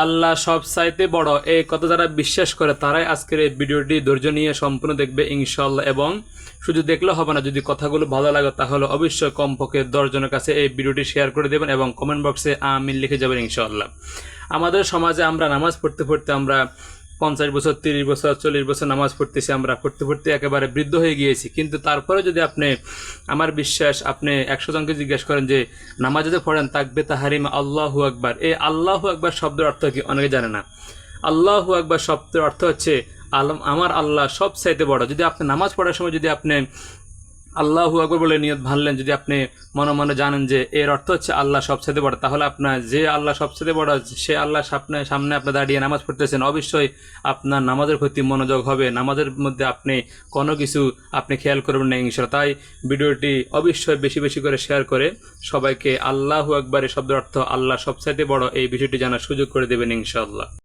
আল্লাহ সব চাইতে বড় এই কথা যারা বিশ্বাস করে তারাই আজকের এই ভিডিওটি ধৈর্য নিয়ে সম্পূর্ণ দেখবে ইনশাআল্লাহ। এবং শুধু দেখলে হবে না, যদি কথাগুলো ভালো লাগে তাহলে অবশ্যই কমপক্ষে 10 জনের কাছে এই ভিডিওটি শেয়ার করে দেবেন এবং কমেন্ট বক্সে আমিন লিখে যাবেন ইনশাআল্লাহ। আমাদের সমাজে আমরা নামাজ পড়তে পড়তে আমরা 50 বছর, 30 বছর, 40 বছর নামাজ পড়তেছি, আমরা পড়তে পড়তে একেবারে বৃদ্ধ হয়ে গিয়েছি। কিন্তু তারপরে যদি আপনি, আমার বিশ্বাস, আপনি 100 জনকে জিজ্ঞেস করেন যে নামাজ যদি পড়েন তাকবে তাহারিমা আল্লাহু আকবার, এই আল্লাহু আকবার শব্দের অর্থ কি? অনেকে জানে না। আল্লাহু আকবার শব্দের অর্থ হচ্ছে আমার আল্লাহ সব চাইতে বড়। যদি আপনি নামাজ পড়ার সময় যদি আপনি আল্লাহু আকবার বলে নিয়ত ভানলেন, যদি আপনি মনে মনে জানেন যে এর অর্থ হচ্ছে আল্লাহ সবচেয়ে বড়, তাহলে আপনার যে আল্লাহ সবচেয়ে বড় সে আল্লাহ সামনে আপনি দাঁড়িয়ে নামাজ পড়তেছেন, অবশ্যই আপনার নামাজের প্রতি মনোযোগ হবে, নামাজের মধ্যে আপনি কোনো কিছু আপনি খেয়াল করবেন না ইনশাআল্লাহ। তাই ভিডিওটি অবশ্যই বেশি বেশি করে শেয়ার করে সবাইকে আল্লাহু আকবার এই শব্দের অর্থ আল্লাহ সবচেয়ে বড় এই বিষয়টি জানার সুযোগ করে দেবেন ইনশাআল্লাহ।